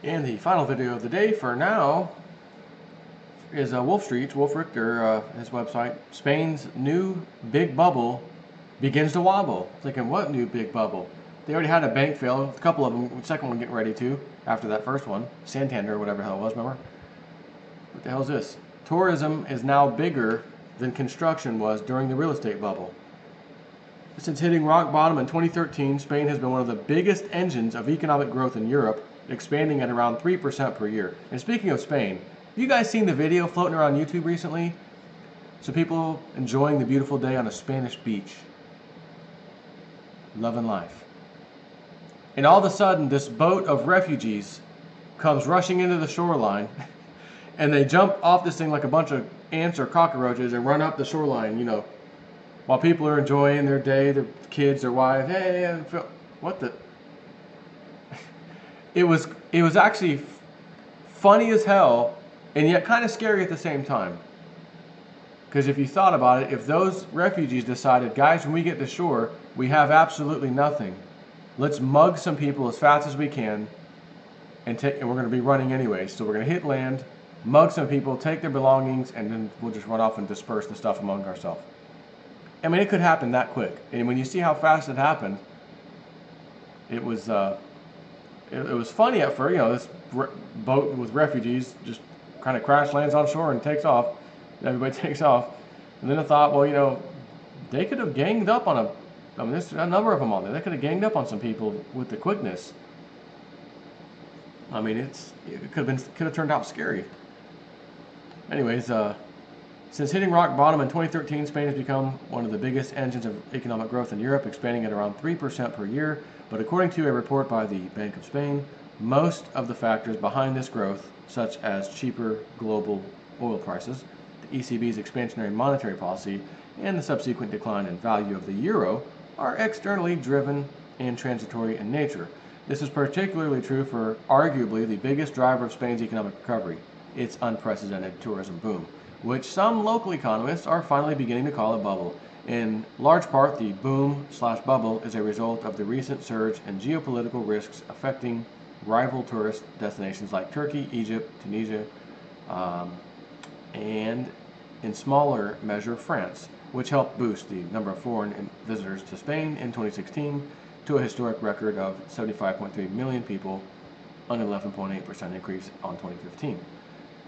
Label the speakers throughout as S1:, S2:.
S1: And the final video of the day for now is Wolf Street, Wolf Richter, his website. Spain's new big bubble begins to wobble. Thinking, what new big bubble? They already had a bank fail, a couple of them, the second one getting ready to, after that first one. Santander, or whatever the hell it was, remember? What the hell is this? Tourism is now bigger than construction was during the real estate bubble. Since hitting rock bottom in 2013, Spain has been one of the biggest engines of economic growth in Europe, expanding at around 3% per year. And speaking of Spain, have you guys seen the video floating around YouTube recently? Some people enjoying the beautiful day on a Spanish beach. Loving life. And all of a sudden, this boat of refugees comes rushing into the shoreline, and they jump off this thing like a bunch of ants or cockroaches and run up the shoreline, while people are enjoying their day, their kids, their wives. Hey, what the? It was actually funny as hell, and yet kind of scary at the same time. Because if you thought about it, if those refugees decided, guys, when we get to shore, we have absolutely nothing. Let's mug some people as fast as we can, and we're going to be running anyway. So we're going to hit land, mug some people, take their belongings, and then we'll just run off and disperse the stuff among ourselves. I mean, it could happen that quick. And when you see how fast it happened, it was funny at first. This boat with refugees just kind of crash lands on shore and takes off. Everybody takes off. And then I thought, well, they could have ganged up on there's a number of them on there. They could have ganged up on some people with the quickness. I mean, it could have turned out scary. Anyways, since hitting rock bottom in 2013, Spain has become one of the biggest engines of economic growth in Europe, expanding at around 3% per year. But according to a report by the Bank of Spain, most of the factors behind this growth, such as cheaper global oil prices, the ECB's expansionary monetary policy, and the subsequent decline in value of the euro, are externally driven and transitory in nature. This is particularly true for arguably the biggest driver of Spain's economic recovery, its unprecedented tourism boom, which some local economists are finally beginning to call a bubble. In large part, the boom/bubble is a result of the recent surge in geopolitical risks affecting rival tourist destinations like Turkey, Egypt, Tunisia, and in smaller measure France, which helped boost the number of foreign visitors to Spain in 2016 to a historic record of 75.3 million people, an 11.8% increase on 2015.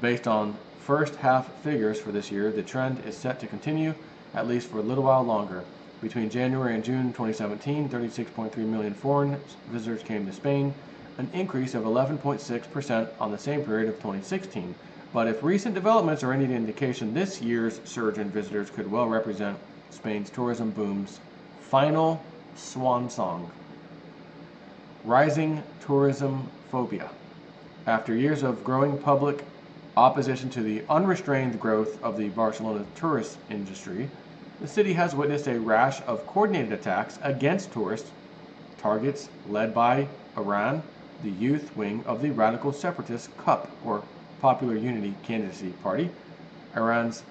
S1: Based on first half figures for this year, the trend is set to continue at least for a little while longer. Between January and June 2017, 36.3 million foreign visitors came to Spain, an increase of 11.6% on the same period of 2016. But if recent developments are any indication, this year's surge in visitors could well represent Spain's tourism boom's final swan song. Rising tourism phobia. After years of growing public opposition to the unrestrained growth of the Barcelona tourist industry, the city has witnessed a rash of coordinated attacks against tourist targets led by Iran, the youth wing of the radical separatist CUP, or Popular Unity Candidacy Party. Iran's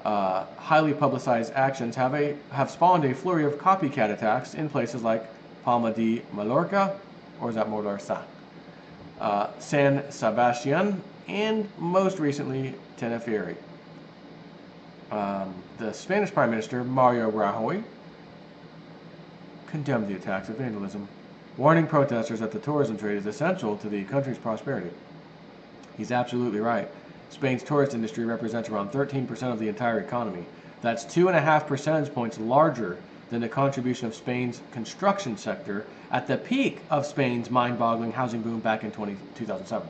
S1: highly publicized actions have spawned a flurry of copycat attacks in places like Palma de Mallorca, or is that Mallorca? San Sebastian, and most recently Tenerife. The Spanish Prime Minister Mario Rajoy condemned the attacks of vandalism, warning protesters that the tourism trade is essential to the country's prosperity. He's absolutely right. Spain's tourist industry represents around 13% of the entire economy. That's 2.5 percentage points larger than the contribution of Spain's construction sector at the peak of Spain's mind-boggling housing boom back in 2007.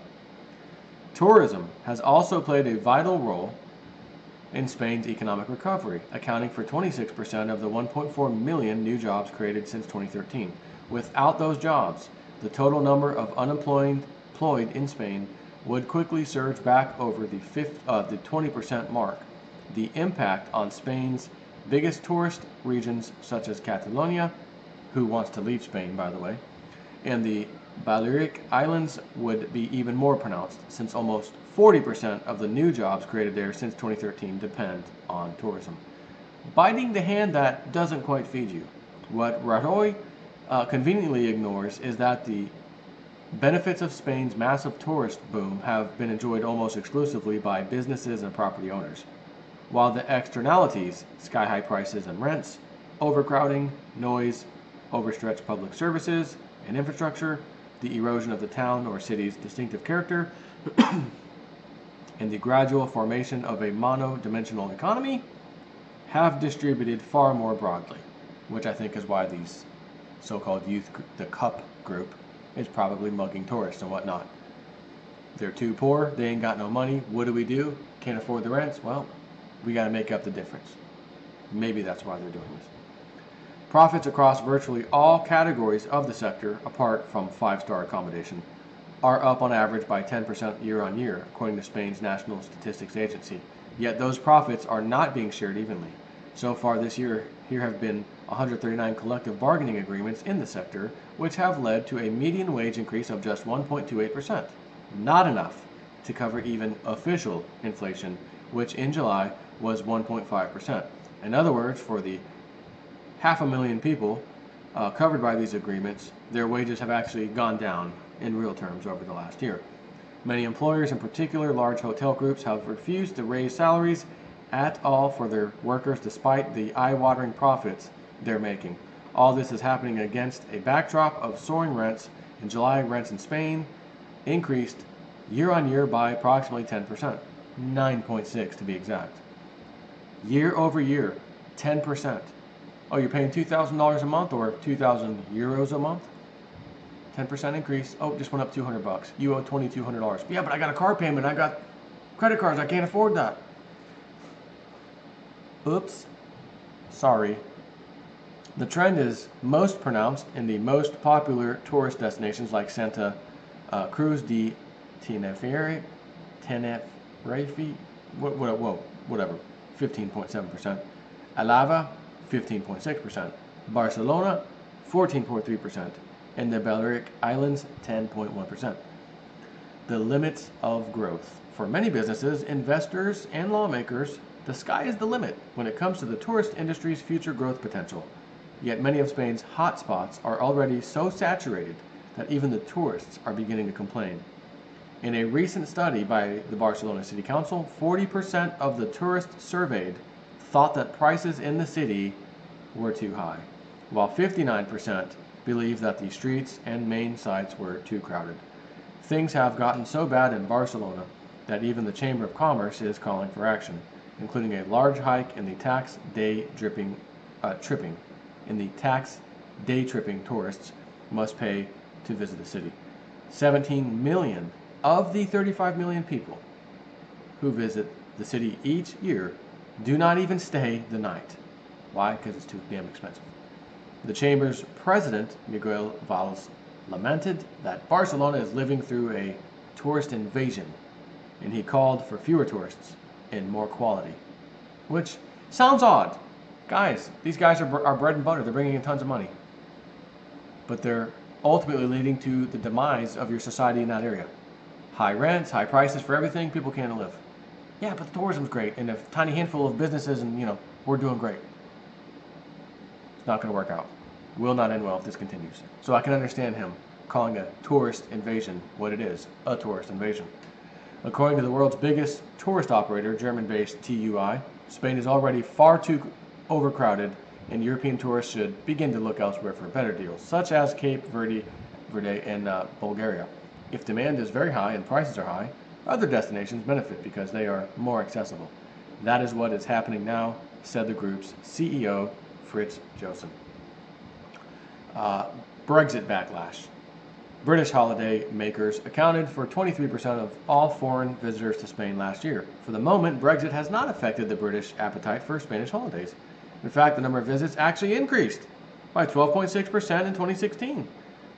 S1: Tourism has also played a vital role in Spain's economic recovery, accounting for 26% of the 1.4 million new jobs created since 2013. Without those jobs, the total number of unemployed in Spain would quickly surge back over the 20% mark. The impact on Spain's biggest tourist regions, such as Catalonia, who wants to leave Spain, by the way, and the Balearic Islands would be even more pronounced, since almost 40% of the new jobs created there since 2013 depend on tourism. Biting the hand that doesn't quite feed you. What Rajoy conveniently ignores is that the Benefits of Spain's massive tourist boom have been enjoyed almost exclusively by businesses and property owners, while the externalities, sky-high prices and rents, overcrowding, noise, overstretched public services and infrastructure, the erosion of the town or city's distinctive character, and the gradual formation of a mono-dimensional economy, have distributed far more broadly, which I think is why these so-called youth, the CUP group, is probably mugging tourists and whatnot. They're too poor, they ain't got no money, what do? Can't afford the rents? Well, we gotta make up the difference. Maybe that's why they're doing this. Profits across virtually all categories of the sector, apart from five-star accommodation, are up on average by 10% year on year, according to Spain's National Statistics Agency. Yet those profits are not being shared evenly. So far this year, here have been 139 collective bargaining agreements in the sector, which have led to a median wage increase of just 1.28%. Not enough to cover even official inflation, which in July was 1.5%. In other words, for the 500,000 people covered by these agreements, their wages have actually gone down in real terms over the last year. Many employers, in particular large hotel groups, have refused to raise salaries at all for their workers despite the eye-watering profits they're making. All this is happening against a backdrop of soaring rents. In July, rents in Spain increased year on year by approximately 10%, 9.6 to be exact. Year over year, 10%. Oh, you're paying $2,000 a month or 2,000 euros a month? 10% increase. Oh, just went up $200. You owe $2,200. Yeah, but I got a car payment. I got credit cards. I can't afford that. Oops. Sorry. The trend is most pronounced in the most popular tourist destinations like Santa Cruz de Tenerife, whatever, 15.7%. Alava, 15.6%. Barcelona, 14.3%. And the Balearic Islands, 10.1%. The limits of growth. For many businesses, investors, and lawmakers, the sky is the limit when it comes to the tourist industry's future growth potential. Yet many of Spain's hotspots are already so saturated that even the tourists are beginning to complain. In a recent study by the Barcelona City Council, 40% of the tourists surveyed thought that prices in the city were too high, while 59% believed that the streets and main sites were too crowded. Things have gotten so bad in Barcelona that even the Chamber of Commerce is calling for action, including a large hike in the tax day tripping tourists must pay to visit the city. 17 million of the 35 million people who visit the city each year do not even stay the night. Why? Because it's too damn expensive. The Chamber's president, Miguel Valls, lamented that Barcelona is living through a tourist invasion, and he called for fewer tourists and more quality. Which sounds odd. Guys, these guys are bread and butter. They're bringing in tons of money. But they're ultimately leading to the demise of your society in that area. High rents, high prices for everything, people can't live. Yeah, but the tourism's great, and a tiny handful of businesses, and we're doing great. It's not going to work out. Will not end well if this continues. So I can understand him calling a tourist invasion what it is, a tourist invasion. According to the world's biggest tourist operator, German-based TUI, Spain is already far too overcrowded, and European tourists should begin to look elsewhere for better deals, such as Cape Verde and Bulgaria. If demand is very high and prices are high, other destinations benefit because they are more accessible. That is what is happening now, said the group's CEO, Fritz Joosten. Brexit backlash. British holiday makers accounted for 23% of all foreign visitors to Spain last year. For the moment, Brexit has not affected the British appetite for Spanish holidays. In fact, the number of visits actually increased by 12.6% in 2016.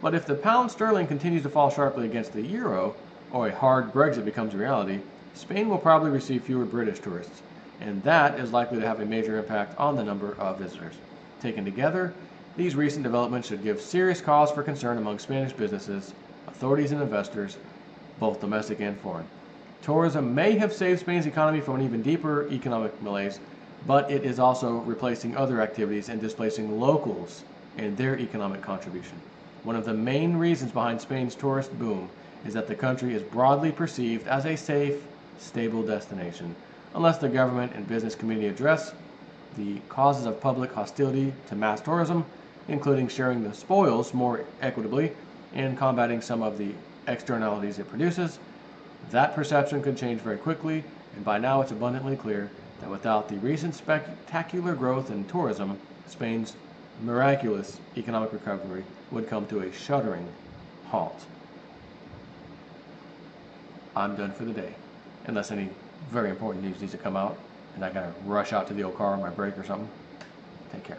S1: But if the pound sterling continues to fall sharply against the euro, or a hard Brexit becomes a reality, Spain will probably receive fewer British tourists, and that is likely to have a major impact on the number of visitors. Taken together, these recent developments should give serious cause for concern among Spanish businesses, authorities, and investors, both domestic and foreign. Tourism may have saved Spain's economy from an even deeper economic malaise, but it is also replacing other activities and displacing locals and their economic contribution. One of the main reasons behind Spain's tourist boom is that the country is broadly perceived as a safe, stable destination. Unless the government and business community address the causes of public hostility to mass tourism, including sharing the spoils more equitably and combating some of the externalities it produces, that perception could change very quickly, and by now it's abundantly clear that without the recent spectacular growth in tourism, Spain's miraculous economic recovery would come to a shuddering halt. I'm done for the day, unless any very important news needs to come out, and I gotta rush out to the old car on my break or something. Take care.